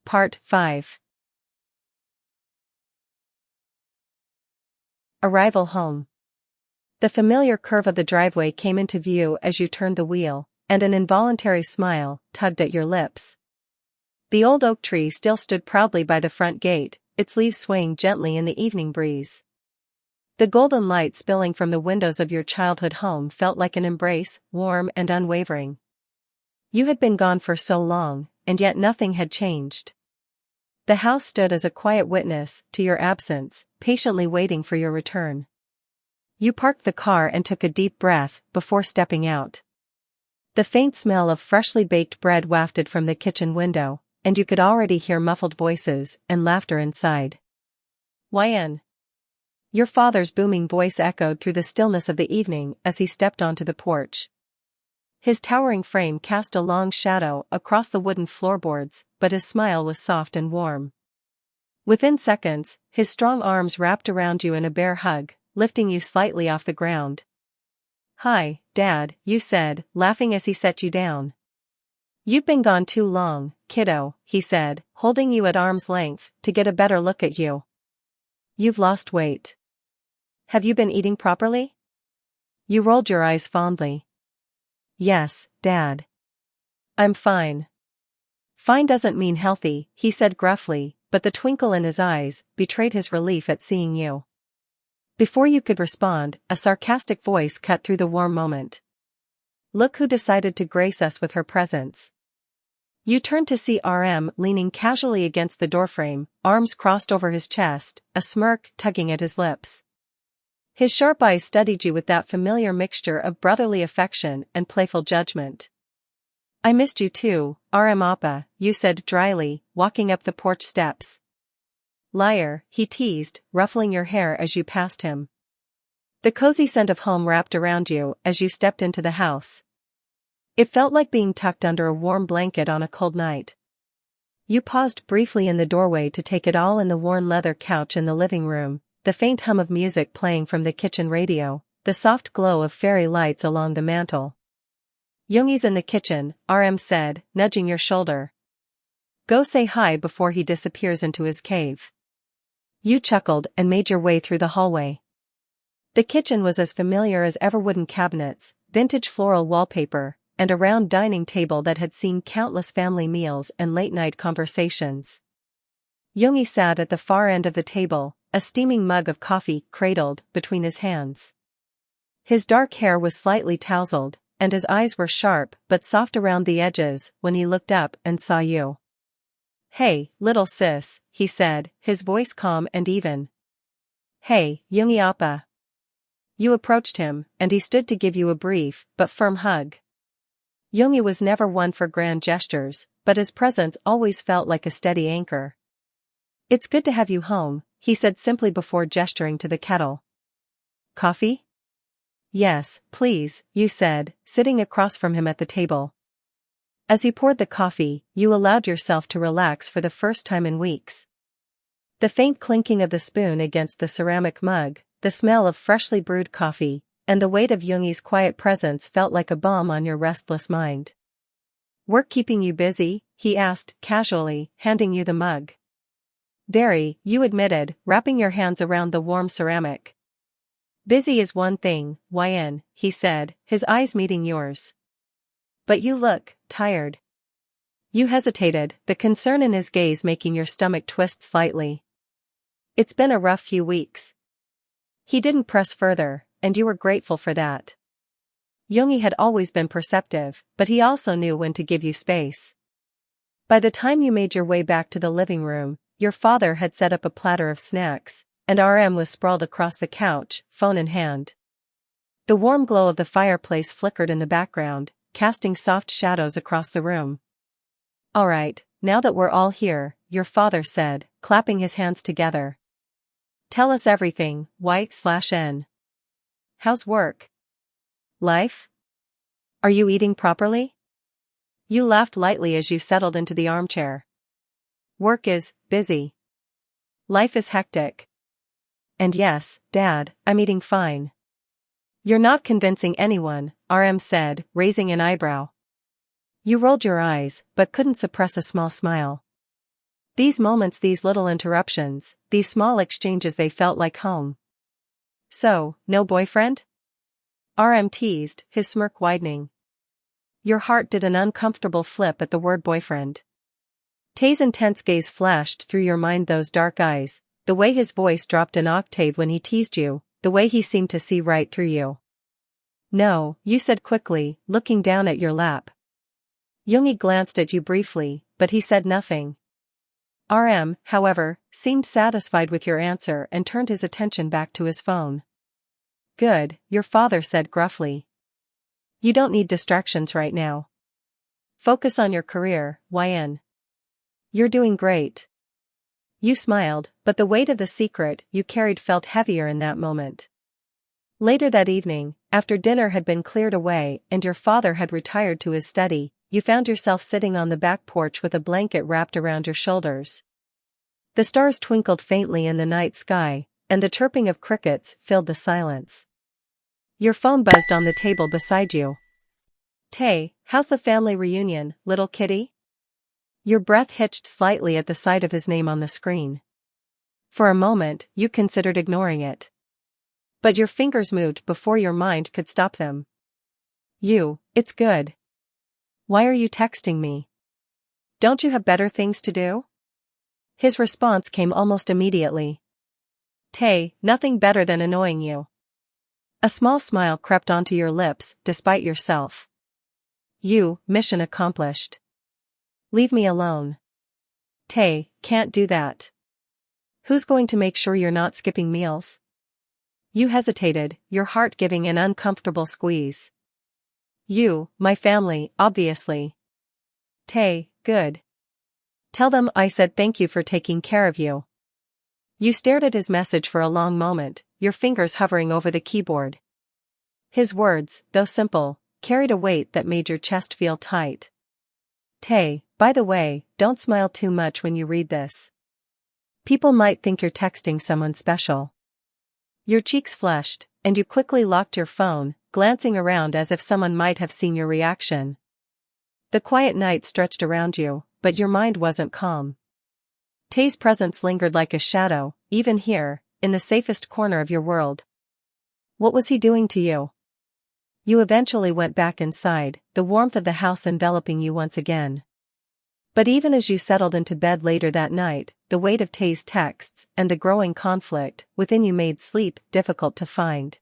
Part 5. Arrival home. The familiar curve of the driveway came into view as you turned the wheel, and an involuntary smile tugged at your lips. The old oak tree still stood proudly by the front gate, its leaves swaying gently in the evening breeze. The golden light spilling from the windows of your childhood home felt like an embrace, warm and unwavering. You had been gone for so long, and yet nothing had changed. The house stood as a quiet witness to your absence, patiently waiting for your return. You parked the car and took a deep breath before stepping out. The faint smell of freshly baked bread wafted from the kitchen window, and you could already hear muffled voices and laughter inside. "YN." Your father's booming voice echoed through the stillness of the evening as he stepped onto the porch. His towering frame cast a long shadow across the wooden floorboards, but his smile was soft and warm. Within seconds, his strong arms wrapped around you in a bear hug, lifting you slightly off the ground. "Hi, Dad," you said, laughing as he set you down. "You've been gone too long, kiddo," he said, holding you at arm's length to get a better look at you. "You've lost weight. Have you been eating properly?" You rolled your eyes fondly. "Yes, Dad. I'm fine." "Fine doesn't mean healthy," he said gruffly, but the twinkle in his eyes betrayed his relief at seeing you. Before you could respond, a sarcastic voice cut through the warm moment. "Look who decided to grace us with her presence." You turned to see RM leaning casually against the doorframe, arms crossed over his chest, a smirk tugging at his lips. His sharp eyes studied you with that familiar mixture of brotherly affection and playful judgment. "I missed you too, RM Appa," you said dryly, walking up the porch steps. "Liar," he teased, ruffling your hair as you passed him. The cozy scent of home wrapped around you as you stepped into the house. It felt like being tucked under a warm blanket on a cold night. You paused briefly in the doorway to take it all in: the worn leather couch in the living room, the faint hum of music playing from the kitchen radio, the soft glow of fairy lights along the mantel. "Youngie's in the kitchen," RM said, nudging your shoulder. "Go say hi before he disappears into his cave." You chuckled and made your way through the hallway. The kitchen was as familiar as ever: wooden cabinets, vintage floral wallpaper, and a round dining table that had seen countless family meals and late-night conversations. Youngie sat at the far end of the table, a steaming mug of coffee cradled between his hands. His dark hair was slightly tousled, and his eyes were sharp but soft around the edges when he looked up and saw you. "Hey, little sis," he said, his voice calm and even. "Hey, Youngie Appa." You approached him, and he stood to give you a brief but firm hug. Youngie was never one for grand gestures, but his presence always felt like a steady anchor. "It's good to have you home," he said simply before gesturing to the kettle. "Coffee?" "Yes, please," you said, sitting across from him at the table. As he poured the coffee, you allowed yourself to relax for the first time in weeks. The faint clinking of the spoon against the ceramic mug, the smell of freshly brewed coffee, and the weight of Youngie's quiet presence felt like a balm on your restless mind. "Work keeping you busy?" he asked casually, handing you the mug. "Very," you admitted, wrapping your hands around the warm ceramic. "Busy is one thing, YN," he said, his eyes meeting yours. "But you look tired." You hesitated, the concern in his gaze making your stomach twist slightly. "It's been a rough few weeks." He didn't press further, and you were grateful for that. Youngie had always been perceptive, but he also knew when to give you space. By the time you made your way back to the living room, your father had set up a platter of snacks, and RM was sprawled across the couch, phone in hand. The warm glow of the fireplace flickered in the background, casting soft shadows across the room. "All right, now that we're all here," your father said, clapping his hands together. "Tell us everything, Y/N. How's work? Life? Are you eating properly?" You laughed lightly as you settled into the armchair. "Work is busy. Life is hectic. And yes, Dad, I'm eating fine." "You're not convincing anyone," RM said, raising an eyebrow. You rolled your eyes, but couldn't suppress a small smile. These moments, these little interruptions, these small exchanges, they felt like home. So, no boyfriend? RM teased, his smirk widening. Your heart did an uncomfortable flip at the word boyfriend. Tay's intense gaze flashed through your mind, those dark eyes, the way his voice dropped an octave when he teased you, the way he seemed to see right through you. No, you said quickly, looking down at your lap. Yoongi glanced at you briefly, but he said nothing. RM, however, seemed satisfied with your answer and turned his attention back to his phone. Good, your father said gruffly. You don't need distractions right now. Focus on your career, YN. You're doing great. You smiled, but the weight of the secret you carried felt heavier in that moment. Later that evening, after dinner had been cleared away and your father had retired to his study, you found yourself sitting on the back porch with a blanket wrapped around your shoulders. The stars twinkled faintly in the night sky, and the chirping of crickets filled the silence. Your phone buzzed on the table beside you. Tay, how's the family reunion, little kitty? Your breath hitched slightly at the sight of his name on the screen. For a moment, you considered ignoring it. But your fingers moved before your mind could stop them. It's good. Why are you texting me? Don't you have better things to do? His response came almost immediately. Tay, nothing better than annoying you. A small smile crept onto your lips, despite yourself. Mission accomplished. Leave me alone. Tay, can't do that. Who's going to make sure you're not skipping meals? You hesitated, your heart giving an uncomfortable squeeze. My family, obviously. Tay, good. Tell them I said thank you for taking care of you. You stared at his message for a long moment, your fingers hovering over the keyboard. His words, though simple, carried a weight that made your chest feel tight. Tay, by the way, don't smile too much when you read this. People might think you're texting someone special. Your cheeks flushed, and you quickly locked your phone, glancing around as if someone might have seen your reaction. The quiet night stretched around you, but your mind wasn't calm. Tay's presence lingered like a shadow, even here, in the safest corner of your world. What was he doing to you? You eventually went back inside, the warmth of the house enveloping you once again. But even as you settled into bed later that night, the weight of Tay's texts and the growing conflict within you made sleep difficult to find.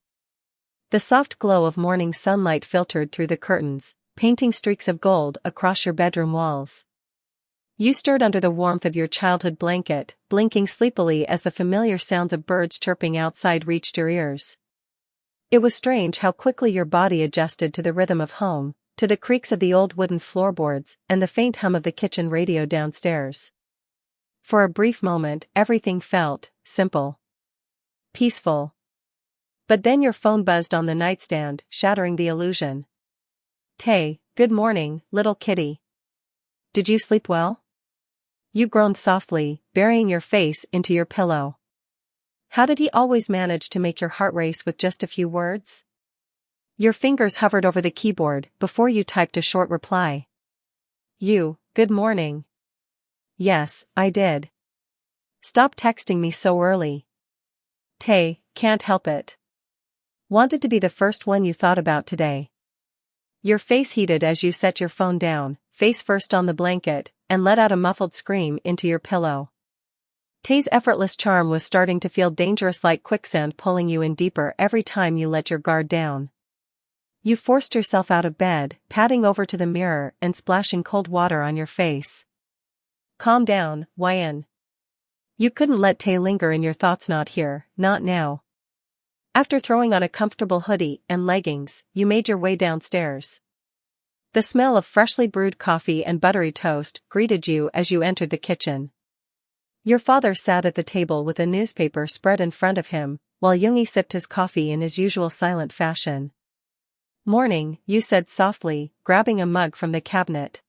The soft glow of morning sunlight filtered through the curtains, painting streaks of gold across your bedroom walls. You stirred under the warmth of your childhood blanket, blinking sleepily as the familiar sounds of birds chirping outside reached your ears. It was strange how quickly your body adjusted to the rhythm of home, to the creaks of the old wooden floorboards and the faint hum of the kitchen radio downstairs. For a brief moment, everything felt simple, peaceful. But then your phone buzzed on the nightstand, shattering the illusion. Tay, good morning, little kitty. Did you sleep well? You groaned softly, burying your face into your pillow. How did he always manage to make your heart race with just a few words? Your fingers hovered over the keyboard before you typed a short reply. Good morning. Yes, I did. Stop texting me so early. Tay, can't help it. Wanted to be the first one you thought about today. Your face heated as you set your phone down, face first on the blanket, and let out a muffled scream into your pillow. Tay's effortless charm was starting to feel dangerous, like quicksand pulling you in deeper every time you let your guard down. You forced yourself out of bed, padding over to the mirror and splashing cold water on your face. Calm down, YN. You couldn't let Tay linger in your thoughts, not here, not now. After throwing on a comfortable hoodie and leggings, you made your way downstairs. The smell of freshly brewed coffee and buttery toast greeted you as you entered the kitchen. Your father sat at the table with a newspaper spread in front of him, while Yoongi sipped his coffee in his usual silent fashion. Morning, you said softly, grabbing a mug from the cabinet.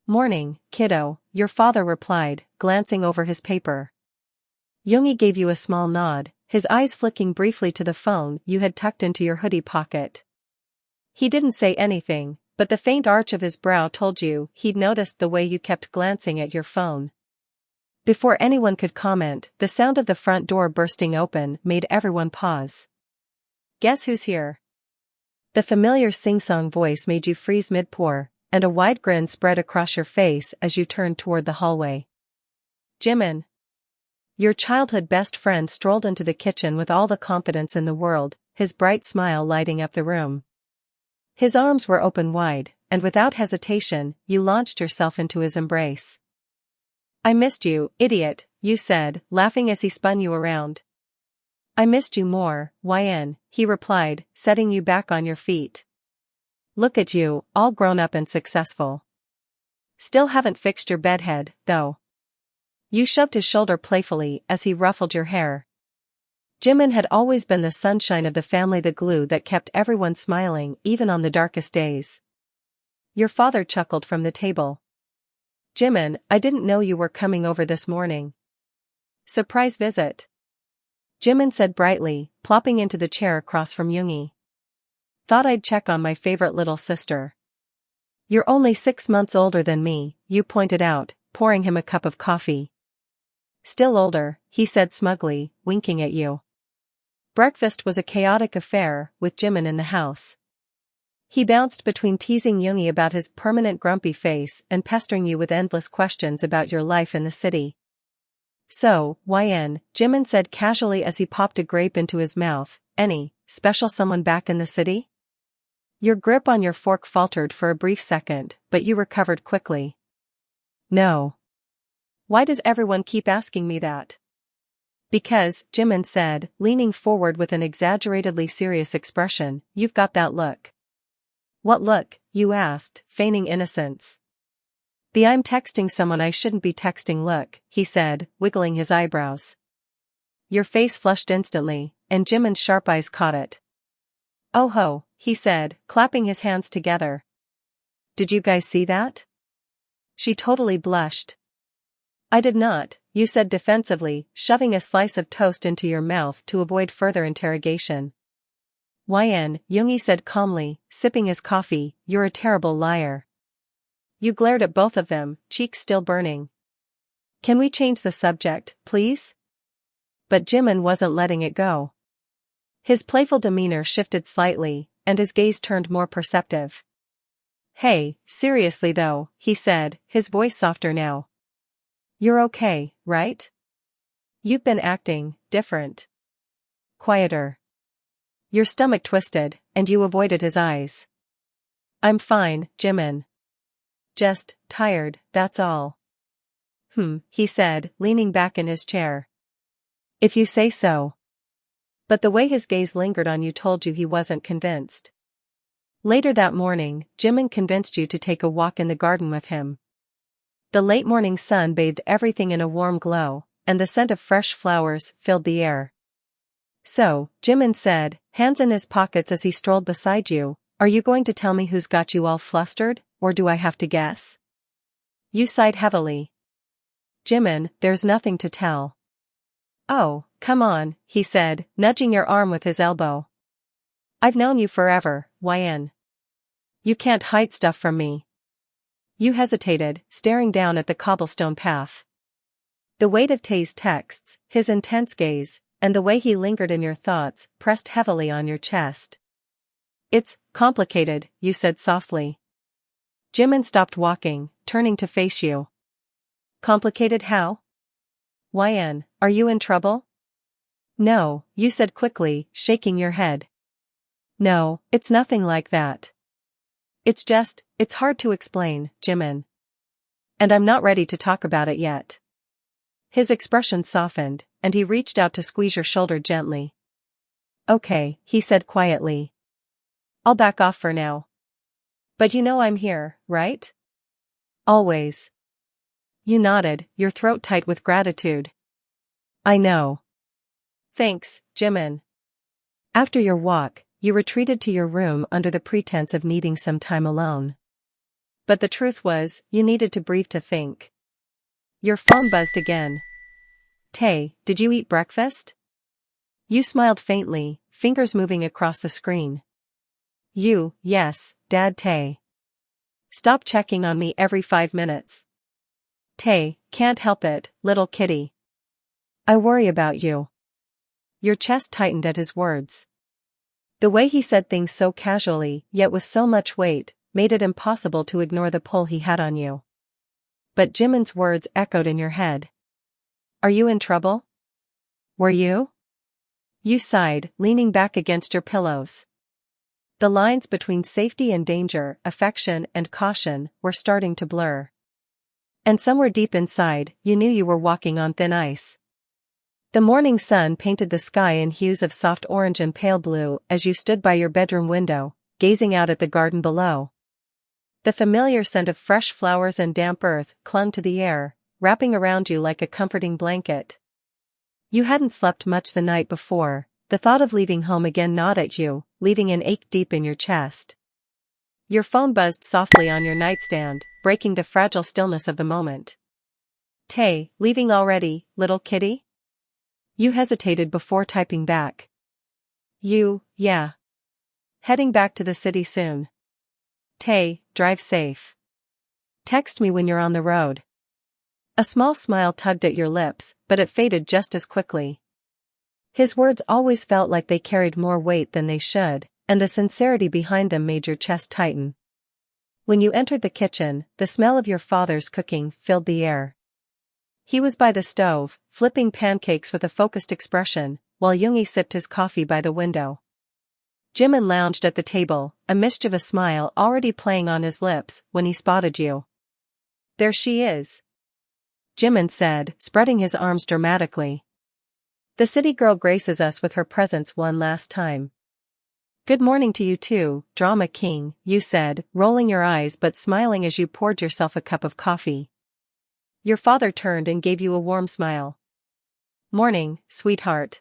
Morning, kiddo, your father replied, glancing over his paper. Yoongi gave you a small nod, his eyes flicking briefly to the phone you had tucked into your hoodie pocket. He didn't say anything, but the faint arch of his brow told you he'd noticed the way you kept glancing at your phone. Before anyone could comment, the sound of the front door bursting open made everyone pause. Guess who's here? The familiar sing-song voice made you freeze mid-pour, and a wide grin spread across your face as you turned toward the hallway. Jimin. Your childhood best friend strolled into the kitchen with all the confidence in the world, his bright smile lighting up the room. His arms were open wide, and without hesitation, you launched yourself into his embrace. I missed you, idiot, you said, laughing as he spun you around. I missed you more, YN, he replied, setting you back on your feet. Look at you, all grown up and successful. Still haven't fixed your bedhead, though. You shoved his shoulder playfully as he ruffled your hair. Jimin had always been the sunshine of the family, the glue that kept everyone smiling even on the darkest days. Your father chuckled from the table. Jimin, I didn't know you were coming over this morning. Surprise visit. Jimin said brightly, plopping into the chair across from Yoongi. Thought I'd check on my favorite little sister. You're only 6 months older than me, you pointed out, pouring him a cup of coffee. Still older, he said smugly, winking at you. Breakfast was a chaotic affair, with Jimin in the house. He bounced between teasing Yoongi about his permanent grumpy face and pestering you with endless questions about your life in the city. So, YN, Jimin said casually as he popped a grape into his mouth, any special someone back in the city? Your grip on your fork faltered for a brief second, but you recovered quickly. No. Why does everyone keep asking me that? Because, Jimin said, leaning forward with an exaggeratedly serious expression, you've got that look. What look? You asked, feigning innocence. The I'm texting someone I shouldn't be texting look, he said, wiggling his eyebrows. Your face flushed instantly, and Jimin's sharp eyes caught it. Oh ho, he said, clapping his hands together. Did you guys see that? She totally blushed. I did not, you said defensively, shoving a slice of toast into your mouth to avoid further interrogation. YN, Yoongi said calmly, sipping his coffee, you're a terrible liar. You glared at both of them, cheeks still burning. Can we change the subject, please? But Jimin wasn't letting it go. His playful demeanor shifted slightly, and his gaze turned more perceptive. Hey, seriously though, he said, his voice softer now. You're okay, right? You've been acting different. Quieter. Your stomach twisted, and you avoided his eyes. I'm fine, Jimin. Just tired, that's all. He said, leaning back in his chair. If you say so. But the way his gaze lingered on you told you he wasn't convinced. Later that morning, Jimin convinced you to take a walk in the garden with him. The late morning sun bathed everything in a warm glow, and the scent of fresh flowers filled the air. So, Jimin said, hands in his pockets as he strolled beside you, are you going to tell me who's got you all flustered, or do I have to guess? You sighed heavily. Jimin, there's nothing to tell. Oh, come on, he said, nudging your arm with his elbow. I've known you forever, YN. You can't hide stuff from me. You hesitated, staring down at the cobblestone path. The weight of Tae's texts, his intense gaze, and the way he lingered in your thoughts pressed heavily on your chest. It's complicated, you said softly. Jimin stopped walking, turning to face you. Complicated how? YN, are you in trouble? No, you said quickly, shaking your head. No, it's nothing like that. It's hard to explain, Jimin. And I'm not ready to talk about it yet. His expression softened, and he reached out to squeeze your shoulder gently. Okay, he said quietly. I'll back off for now. But you know I'm here, right? Always. You nodded, your throat tight with gratitude. I know. Thanks, Jimin. After your walk, you retreated to your room under the pretense of needing some time alone. But the truth was, you needed to breathe to think. Your phone buzzed again. Tae, did you eat breakfast? You smiled faintly, fingers moving across the screen. Yes, Dad. Tae. Stop checking on me every 5 minutes. Tae, can't help it, little kitty. I worry about you. Your chest tightened at his words. The way he said things so casually, yet with so much weight, made it impossible to ignore the pull he had on you. But Jimin's words echoed in your head. Are you in trouble? Were you? You sighed, leaning back against your pillows. The lines between safety and danger, affection and caution, were starting to blur. And somewhere deep inside, you knew you were walking on thin ice. The morning sun painted the sky in hues of soft orange and pale blue as you stood by your bedroom window, gazing out at the garden below. The familiar scent of fresh flowers and damp earth clung to the air, wrapping around you like a comforting blanket. You hadn't slept much the night before. The thought of leaving home again gnawed at you, leaving an ache deep in your chest. Your phone buzzed softly on your nightstand, breaking the fragile stillness of the moment. Tay, leaving already, little kitty? You hesitated before typing back. Yeah. Heading back to the city soon. Tay, drive safe. Text me when you're on the road. A small smile tugged at your lips, but it faded just as quickly. His words always felt like they carried more weight than they should, and the sincerity behind them made your chest tighten. When you entered the kitchen, the smell of your father's cooking filled the air. He was by the stove, flipping pancakes with a focused expression, while Yoongi sipped his coffee by the window. Jimin lounged at the table, a mischievous smile already playing on his lips when he spotted you. There she is, Jimin said, spreading his arms dramatically. The city girl graces us with her presence one last time. Good morning to you too, drama king, you said, rolling your eyes but smiling as you poured yourself a cup of coffee. Your father turned and gave you a warm smile. Morning, sweetheart.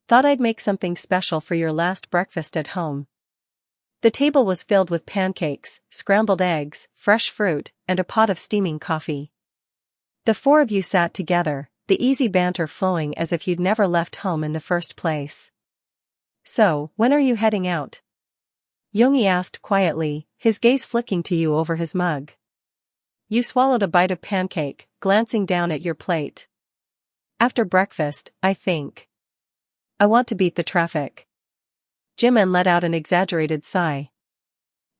Thought I'd make something special for your last breakfast at home. The table was filled with pancakes, scrambled eggs, fresh fruit, and a pot of steaming coffee. The four of you sat together, the easy banter flowing as if you'd never left home in the first place. So, when are you heading out? Yoongi asked quietly, his gaze flicking to you over his mug. You swallowed a bite of pancake, glancing down at your plate. After breakfast, I think. I want to beat the traffic. Jimin let out an exaggerated sigh.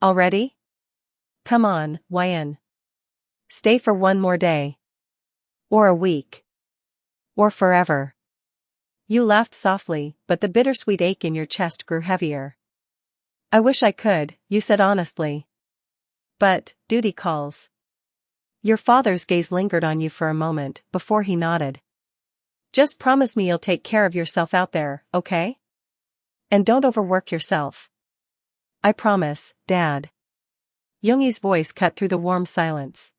Already? Come on, Wyan. Stay for one more day. Or a week. Or forever. You laughed softly, but the bittersweet ache in your chest grew heavier. I wish I could, you said honestly. But, duty calls. Your father's gaze lingered on you for a moment before he nodded. Just promise me you'll take care of yourself out there, okay? And don't overwork yourself. I promise, Dad. Yoongi's voice cut through the warm silence.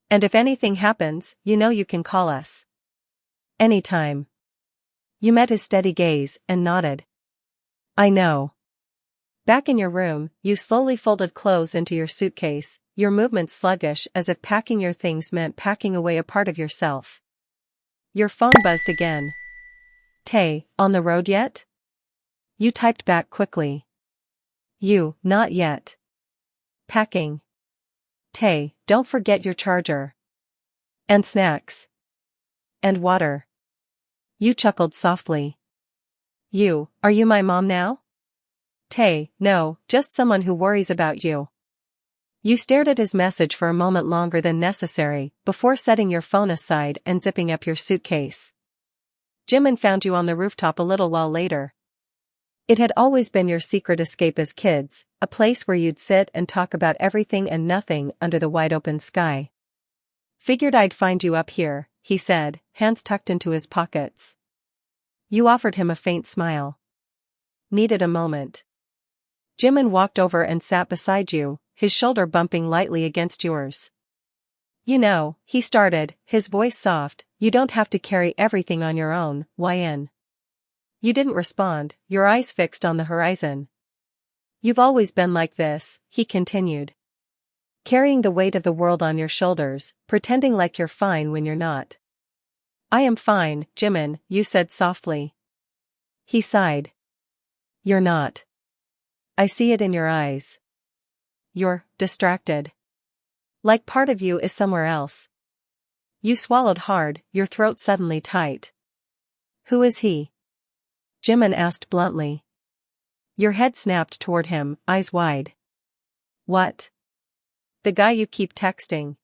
And if anything happens, you know you can call us. Anytime. You met his steady gaze and nodded. I know. Back in your room, you slowly folded clothes into your suitcase, your movements sluggish as if packing your things meant packing away a part of yourself. Your phone buzzed again. Tay, on the road yet? You typed back quickly. Not yet. Packing. Tay, don't forget your charger. And snacks. And water. You chuckled softly. Are you my mom now? Tay, no, just someone who worries about you. You stared at his message for a moment longer than necessary, before setting your phone aside and zipping up your suitcase. Jimin found you on the rooftop a little while later. It had always been your secret escape as kids, a place where you'd sit and talk about everything and nothing under the wide-open sky. Figured I'd find you up here, he said, hands tucked into his pockets. You offered him a faint smile. Needed a moment. Jimin walked over and sat beside you, his shoulder bumping lightly against yours. He started, his voice soft, you don't have to carry everything on your own, Wyan. You didn't respond, your eyes fixed on the horizon. You've always been like this, he continued. Carrying the weight of the world on your shoulders, pretending like you're fine when you're not. I am fine, Jimin, you said softly. He sighed. You're not. I see it in your eyes. You're distracted. Like part of you is somewhere else. You swallowed hard, your throat suddenly tight. Who is he? Jimin asked bluntly. Your head snapped toward him, eyes wide. What? The guy you keep texting.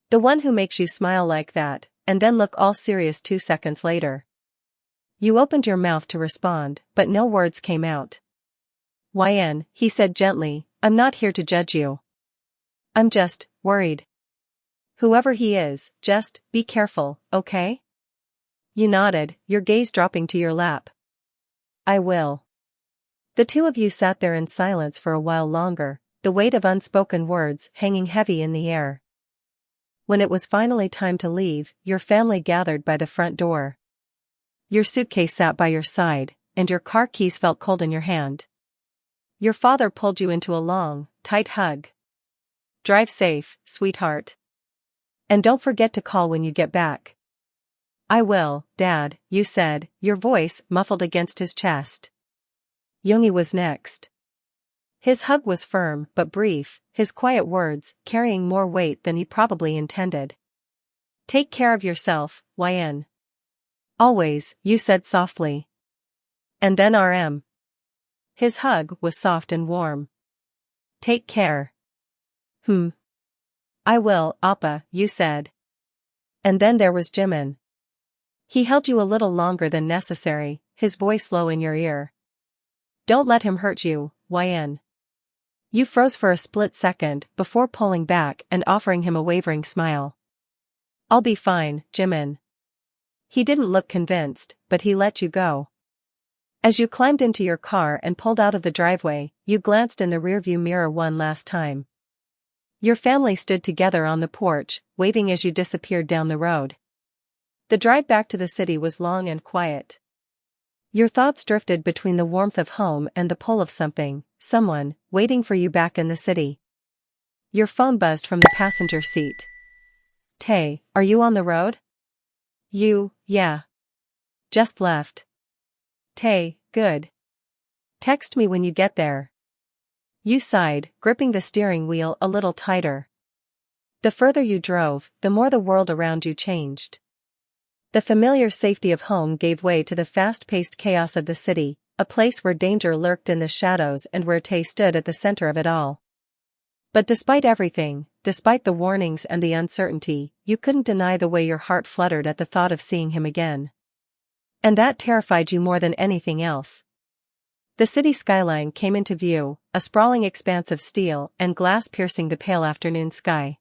The one who makes you smile like that, and then look all serious 2 seconds later. You opened your mouth to respond, but no words came out. YN, he said gently, I'm not here to judge you. I'm just worried. Whoever he is, just be careful, okay? You nodded, your gaze dropping to your lap. I will. The two of you sat there in silence for a while longer, the weight of unspoken words hanging heavy in the air. When it was finally time to leave, your family gathered by the front door. Your suitcase sat by your side, and your car keys felt cold in your hand. Your father pulled you into a long, tight hug. Drive safe, sweetheart. And don't forget to call when you get back. I will, Dad, you said, your voice muffled against his chest. Yoongi was next. His hug was firm but brief, his quiet words carrying more weight than he probably intended. Take care of yourself, YN. Always, you said softly. And then RM. His hug was soft and warm. Take care. I will, Appa, you said. And then there was Jimin. He held you a little longer than necessary, his voice low in your ear. Don't let him hurt you, YN. You froze for a split second before pulling back and offering him a wavering smile. I'll be fine, Jimin. He didn't look convinced, but he let you go. As you climbed into your car and pulled out of the driveway, you glanced in the rearview mirror one last time. Your family stood together on the porch, waving as you disappeared down the road. The drive back to the city was long and quiet. Your thoughts drifted between the warmth of home and the pull of someone, waiting for you back in the city. Your phone buzzed from the passenger seat. Tae, are you on the road? Yeah. Just left. Tae, good. Text me when you get there. You sighed, gripping the steering wheel a little tighter. The further you drove, the more the world around you changed. The familiar safety of home gave way to the fast-paced chaos of the city, a place where danger lurked in the shadows and where Tae stood at the center of it all. But despite everything, despite the warnings and the uncertainty, you couldn't deny the way your heart fluttered at the thought of seeing him again. And that terrified you more than anything else. The city skyline came into view, a sprawling expanse of steel and glass piercing the pale afternoon sky.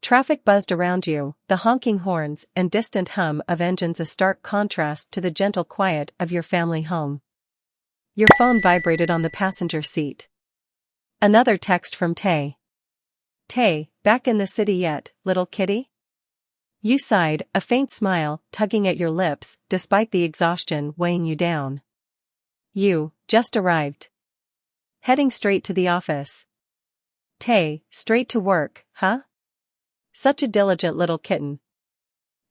Traffic buzzed around you, the honking horns and distant hum of engines a stark contrast to the gentle quiet of your family home. Your phone vibrated on the passenger seat. Another text from Tae. Tae, back in the city yet, little kitty? You sighed, a faint smile tugging at your lips despite the exhaustion weighing you down. You, just arrived. Heading straight to the office. Tae, straight to work, huh? Such a diligent little kitten.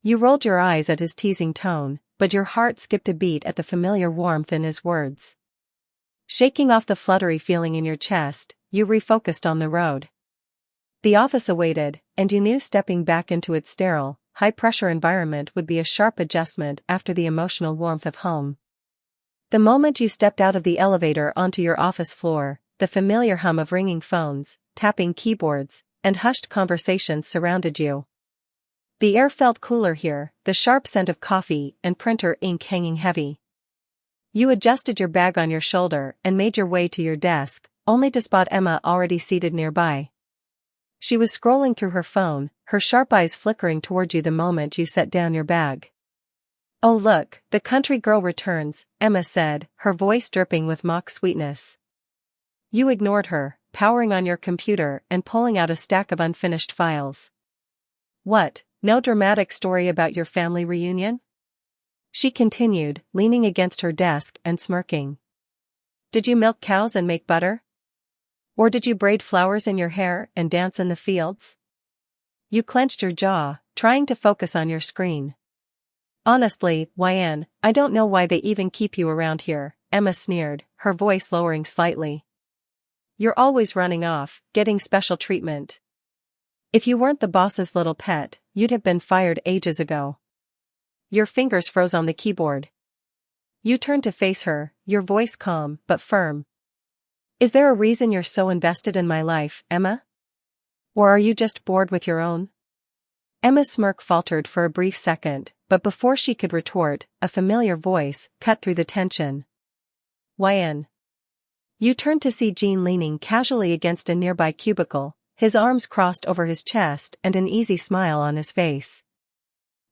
You rolled your eyes at his teasing tone, but your heart skipped a beat at the familiar warmth in his words. Shaking off the fluttery feeling in your chest, you refocused on the road. The office awaited, and you knew stepping back into its sterile, high-pressure environment would be a sharp adjustment after the emotional warmth of home. The moment you stepped out of the elevator onto your office floor, the familiar hum of ringing phones, tapping keyboards, and hushed conversations surrounded you. The air felt cooler here, the sharp scent of coffee and printer ink hanging heavy. You adjusted your bag on your shoulder and made your way to your desk, only to spot Emma already seated nearby. She was scrolling through her phone, her sharp eyes flickering toward you the moment you set down your bag. Oh look, the country girl returns, Emma said, her voice dripping with mock sweetness. You ignored her, powering on your computer and pulling out a stack of unfinished files. What, no dramatic story about your family reunion? She continued, leaning against her desk and smirking. Did you milk cows and make butter? Or did you braid flowers in your hair and dance in the fields? You clenched your jaw, trying to focus on your screen. Honestly, YN, I don't know why they even keep you around here, Emma sneered, her voice lowering slightly. You're always running off, getting special treatment. If you weren't the boss's little pet, you'd have been fired ages ago. Your fingers froze on the keyboard. You turned to face her, your voice calm but firm. Is there a reason you're so invested in my life, Emma? Or are you just bored with your own? Emma's smirk faltered for a brief second, but before she could retort, a familiar voice cut through the tension. YN. You turned to see Gene leaning casually against a nearby cubicle, his arms crossed over his chest and an easy smile on his face.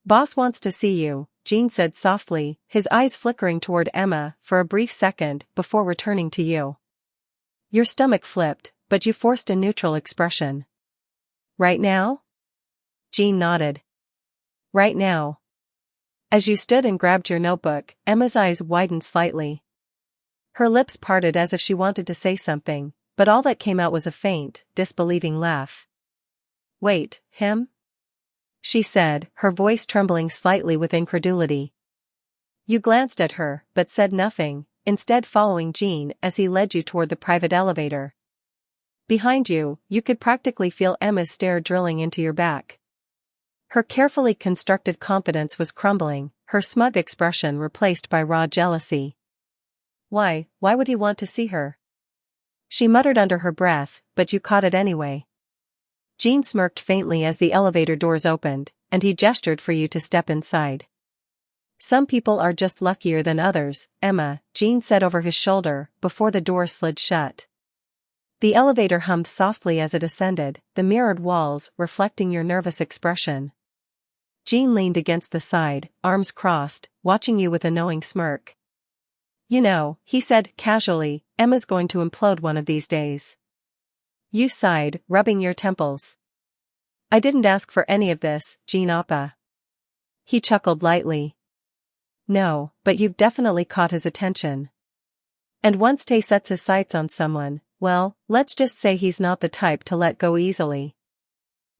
Boss wants to see you, Gene said softly, his eyes flickering toward Emma for a brief second before returning to you. Your stomach flipped, but you forced a neutral expression. Right now? Gene nodded. Right now. As you stood and grabbed your notebook, Emma's eyes widened slightly. Her lips parted as if she wanted to say something, but all that came out was a faint, disbelieving laugh. Wait, him? She said, her voice trembling slightly with incredulity. You glanced at her, but said nothing, instead following Gene as he led you toward the private elevator. Behind you, you could practically feel Emma's stare drilling into your back. Her carefully constructed confidence was crumbling, her smug expression replaced by raw jealousy. Why would he want to see her? She muttered under her breath, but you caught it anyway. Gene smirked faintly as the elevator doors opened, and he gestured for you to step inside. Some people are just luckier than others, Emma, Gene said over his shoulder, before the door slid shut. The elevator hummed softly as it ascended, the mirrored walls reflecting your nervous expression. Gene leaned against the side, arms crossed, watching you with a knowing smirk. You know, he said casually, Emma's going to implode one of these days. You sighed, rubbing your temples. I didn't ask for any of this, Gene Oppa. He chuckled lightly. No, but you've definitely caught his attention. And once Tay sets his sights on someone, well, let's just say he's not the type to let go easily.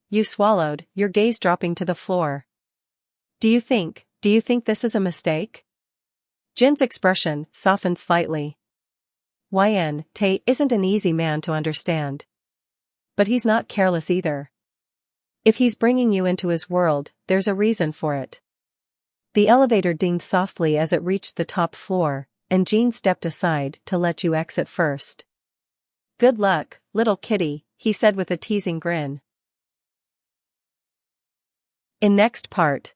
You swallowed, your gaze dropping to the floor. Do you think this is a mistake? Jin's expression softened slightly. YN, Tay isn't an easy man to understand. But he's not careless either. If he's bringing you into his world, there's a reason for it. The elevator dinged softly as it reached the top floor, and Gene stepped aside to let you exit first. Good luck, little kitty, he said with a teasing grin. In next part.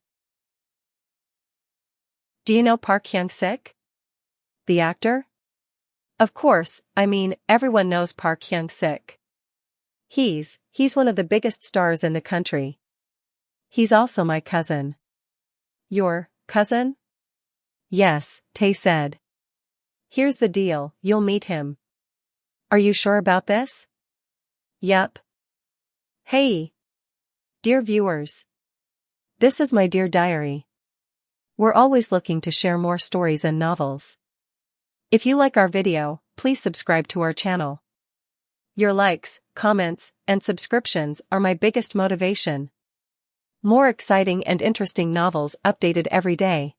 Do you know Park Hyung-sik? The actor? Of course, I mean, everyone knows Park Hyung-sik. He's one of the biggest stars in the country. He's also my cousin. Your cousin? Yes, Tay said. Here's the deal, you'll meet him. Are you sure about this? Yup. Hey. Dear viewers. This is my dear diary. We're always looking to share more stories and novels. If you like our video, please subscribe to our channel. Your likes, comments, and subscriptions are my biggest motivation. More exciting and interesting novels updated every day.